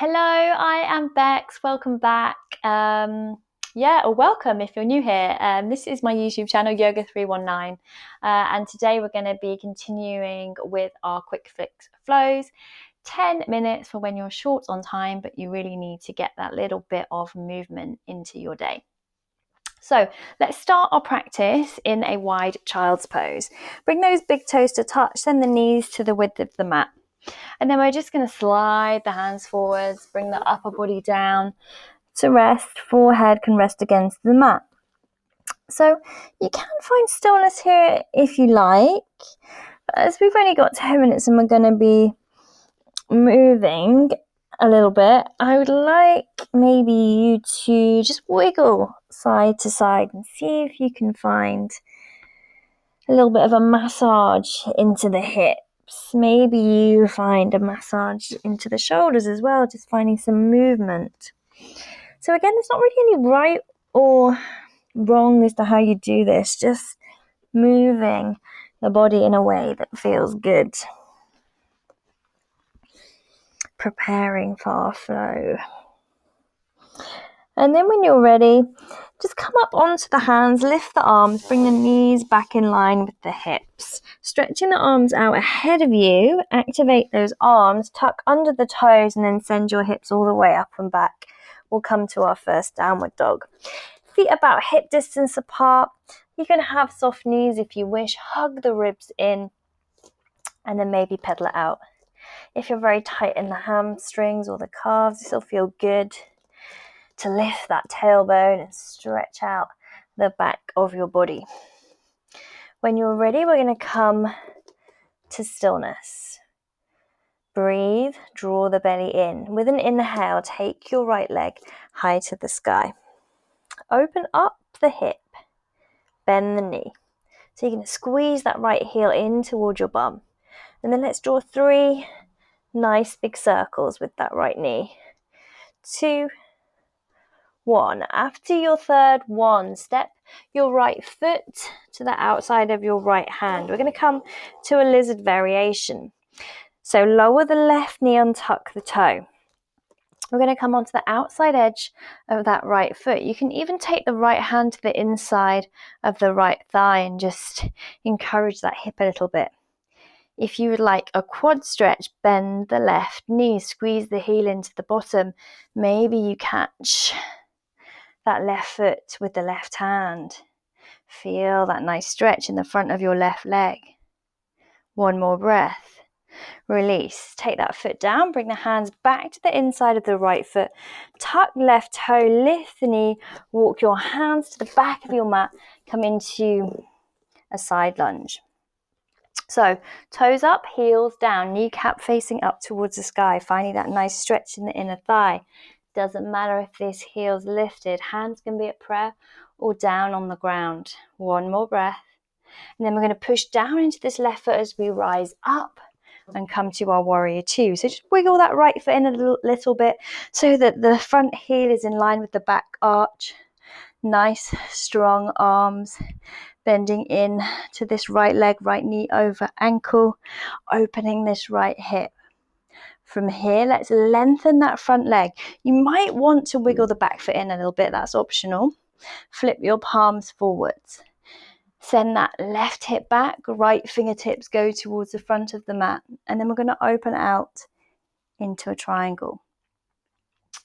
Hello, I am Bex. Welcome back. Or welcome if you're new here. This is my YouTube channel, Yoga319. And today we're going to be continuing with our quick fix flows. 10 minutes for when you're short on time, but you really need to get that little bit of movement into your day. So let's start our practice in a wide child's pose. Bring those big toes to touch, send the knees to the width of the mat. And then we're just going to slide the hands forwards, bring the upper body down to rest. Forehead can rest against the mat. So you can find stillness here if you like. But as we've only got 10 minutes and we're going to be moving a little bit, I would like maybe you to just wiggle side to side and see if you can find a little bit of a massage into the hips. Maybe you find a massage into the shoulders as well, just finding some movement. So again, there's not really any right or wrong as to how you do this, just moving the body in a way that feels good. Preparing for our flow. And then when you're ready, just come up onto the hands, lift the arms, bring the knees back in line with the hips. Stretching the arms out ahead of you, activate those arms, tuck under the toes, and then send your hips all the way up and back. We'll come to our first downward dog. Feet about hip distance apart. You can have soft knees if you wish. Hug the ribs in, and then maybe pedal it out. If you're very tight in the hamstrings or the calves, this will feel good to lift that tailbone and stretch out the back of your body. When you're ready, we're going to come to stillness. Breathe, draw the belly in. With an inhale, take your right leg high to the sky. Open up the hip, bend the knee. So you're going to squeeze that right heel in towards your bum. And then let's draw 3 nice big circles with that right knee. 2, 1. After your third one, step your right foot to the outside of your right hand. We're going to come to a lizard variation. So lower the left knee, untuck the toe. We're going to come onto the outside edge of that right foot. You can even take the right hand to the inside of the right thigh and just encourage that hip a little bit. If you would like a quad stretch, bend the left knee, squeeze the heel into the bottom. Maybe you catch that left foot with the left hand. Feel that nice stretch in the front of your left leg. One more breath. Release. Take that foot down. Bring the hands back to the inside of the right foot. Tuck left toe. Lift the knee. Walk your hands to the back of your mat. Come into a side lunge. So toes up, heels down, kneecap facing up towards the sky. Finding that nice stretch in the inner thigh. Doesn't matter if this heel's lifted. Hands can be at prayer or down on the ground. One more breath. And then we're going to push down into this left foot as we rise up and come to our warrior 2. So just wiggle that right foot in a little bit so that the front heel is in line with the back arch. Nice, strong arms. Bending in to this right leg, right knee over ankle. Opening this right hip. From here, let's lengthen that front leg. You might want to wiggle the back foot in a little bit. That's optional. Flip your palms forwards. Send that left hip back, right fingertips go towards the front of the mat. And then we're going to open out into a triangle.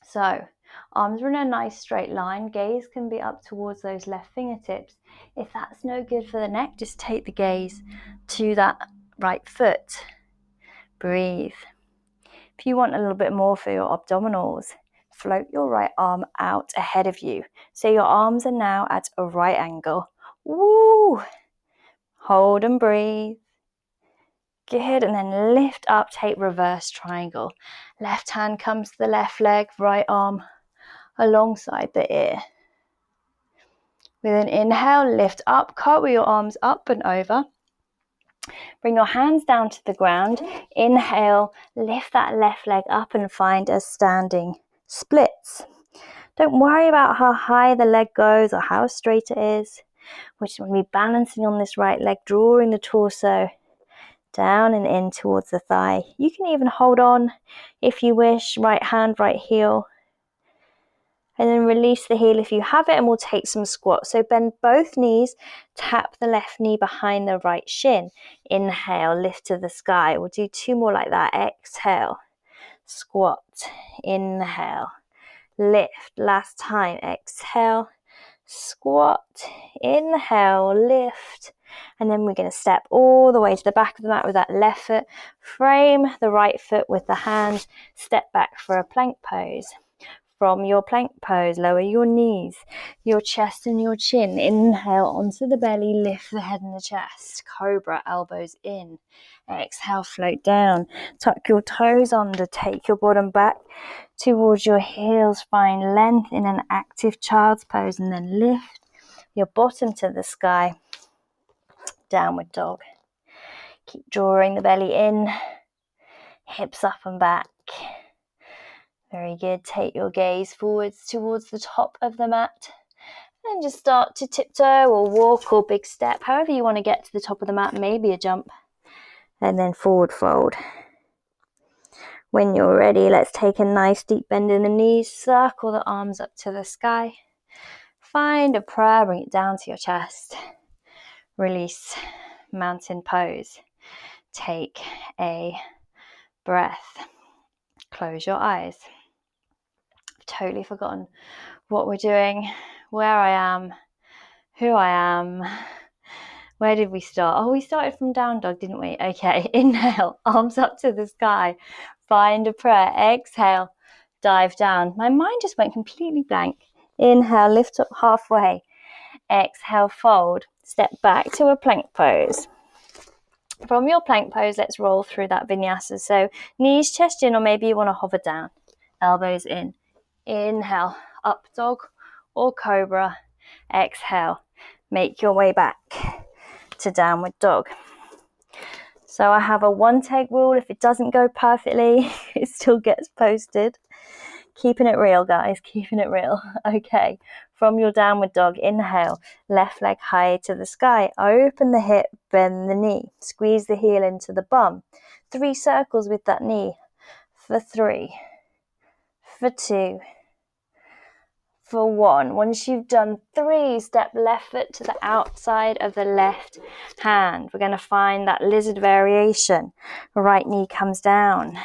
So, arms are in a nice straight line. Gaze can be up towards those left fingertips. If that's no good for the neck, just take the gaze to that right foot. Breathe. If you want a little bit more for your abdominals, float your right arm out ahead of you. So your arms are now at a right angle. Woo! Hold and breathe. Good, and then lift up, take reverse triangle. Left hand comes to the left leg, right arm alongside the ear. With an inhale, lift up, cartwheel your arms up and over. Bring your hands down to the ground. Inhale, lift that left leg up and find a standing splits. Don't worry about how high the leg goes or how straight it is. We're just going to be balancing on this right leg, drawing the torso down and in towards the thigh. You can even hold on if you wish, right hand, right heel. And then release the heel if you have it, and we'll take some squats. So bend both knees, tap the left knee behind the right shin. Inhale, lift to the sky. We'll do 2 more like that. Exhale, squat, inhale, lift. Last time, exhale, squat, inhale, lift. And then we're going to step all the way to the back of the mat with that left foot. Frame the right foot with the hand. Step back for a plank pose. From your plank pose, lower your knees, your chest and your chin. Inhale onto the belly, lift the head and the chest. Cobra, elbows in. Exhale, float down. Tuck your toes under, take your bottom back towards your heels. Find length in an active child's pose, and then lift your bottom to the sky. Downward dog. Keep drawing the belly in, hips up and back. Very good. Take your gaze forwards towards the top of the mat and just start to tiptoe or walk or big step, however you want to get to the top of the mat, maybe a jump, and then forward fold. When you're ready, let's take a nice deep bend in the knees, circle the arms up to the sky. Find a prayer, bring it down to your chest. Release, mountain pose. Take a breath. Close your eyes. I've totally forgotten what we're doing, where I am, who I am. Where did we start? Oh, we started from down dog, didn't we? Okay, inhale, arms up to the sky. Find a prayer. Exhale, dive down. My mind just went completely blank. Inhale, lift up halfway. Exhale, fold. Step back to a plank pose. From your plank pose, let's roll through that vinyasa. So knees, chest in, or maybe you want to hover down. Elbows in. Inhale, up dog or cobra. Exhale, make your way back to downward dog. So I have a 1-take rule. If it doesn't go perfectly, it still gets posted. Keeping it real, guys, keeping it real. Okay, from your downward dog, inhale, left leg high to the sky. Open the hip, bend the knee. Squeeze the heel into the bum. 3 circles with that knee. For 3, for 2, for 1. Once you've done 3, step left foot to the outside of the left hand. We're going to find that lizard variation. Right knee comes down.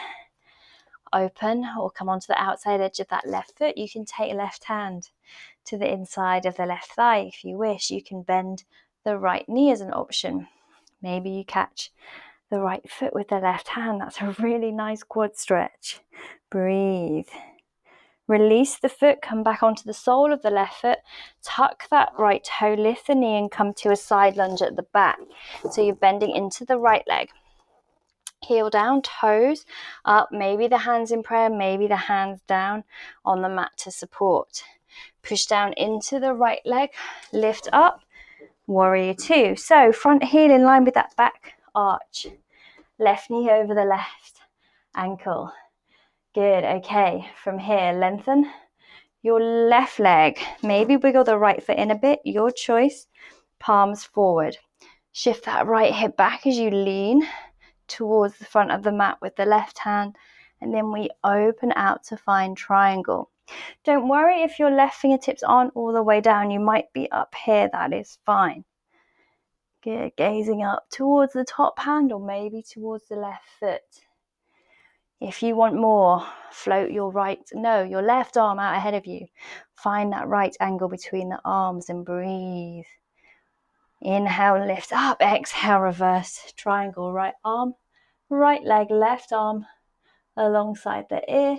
Open or come onto the outside edge of that left foot. You can take left hand to the inside of the left thigh if you wish. You can bend the right knee as an option. Maybe you catch the right foot with the left hand. That's a really nice quad stretch. Breathe. Release the foot, come back onto the sole of the left foot, tuck that right toe, lift the knee and come to a side lunge at the back. So you're bending into the right leg. Heel down, toes up, maybe the hands in prayer, maybe the hands down on the mat to support. Push down into the right leg, lift up, warrior 2. So front heel in line with that back arch. Left knee over the left ankle. Good, okay, from here, lengthen your left leg. Maybe wiggle the right foot in a bit, your choice. Palms forward. Shift that right hip back as you lean towards the front of the mat with the left hand. And then we open out to find triangle. Don't worry if your left fingertips aren't all the way down. You might be up here, that is fine. Good, gazing up towards the top hand or maybe towards the left foot. If you want more, float your your left arm out ahead of you. Find that right angle between the arms and breathe. Inhale, lift up. Exhale, reverse triangle. Right arm, right leg, left arm alongside the ear.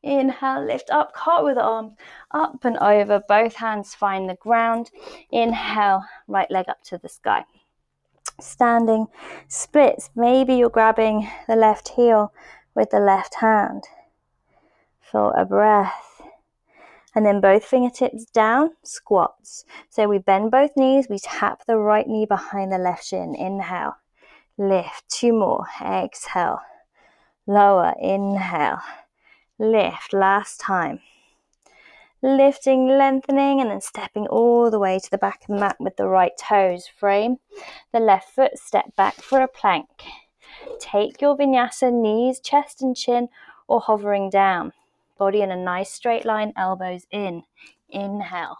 Inhale, lift up, cartwheel the arm up and over. Both hands find the ground. Inhale, right leg up to the sky. Standing splits. Maybe you're grabbing the left heel with the left hand for a breath. And then both fingertips down, squats. So we bend both knees, we tap the right knee behind the left shin. Inhale, lift. 2 more. Exhale, lower. Inhale, lift. Last time. Lifting, lengthening, and then stepping all the way to the back of the mat with the right toes. Frame the left foot, step back for a plank. Take your vinyasa, knees, chest and chin, or hovering down. Body in a nice straight line, elbows in. Inhale.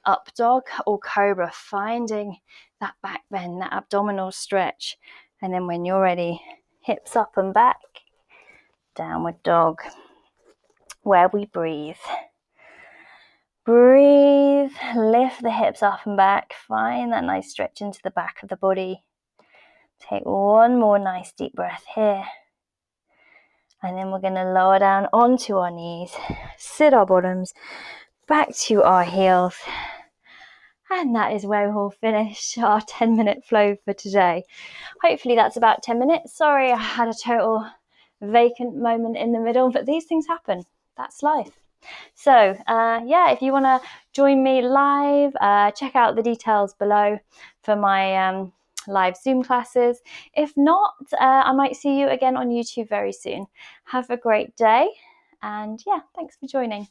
Up dog or cobra, finding that back bend, that abdominal stretch. And then when you're ready, hips up and back, downward dog, where we breathe. Breathe, lift the hips up and back, find that nice stretch into the back of the body. Take one more nice deep breath here. And then we're going to lower down onto our knees, sit our bottoms back to our heels. And that is where we'll finish our 10-minute flow for today. Hopefully that's about 10 minutes. Sorry, I had a total vacant moment in the middle, but these things happen. That's life. So yeah, if you want to join me live, check out the details below for my live Zoom classes. If not, I might see you again on YouTube very soon. Have a great day, and yeah, thanks for joining.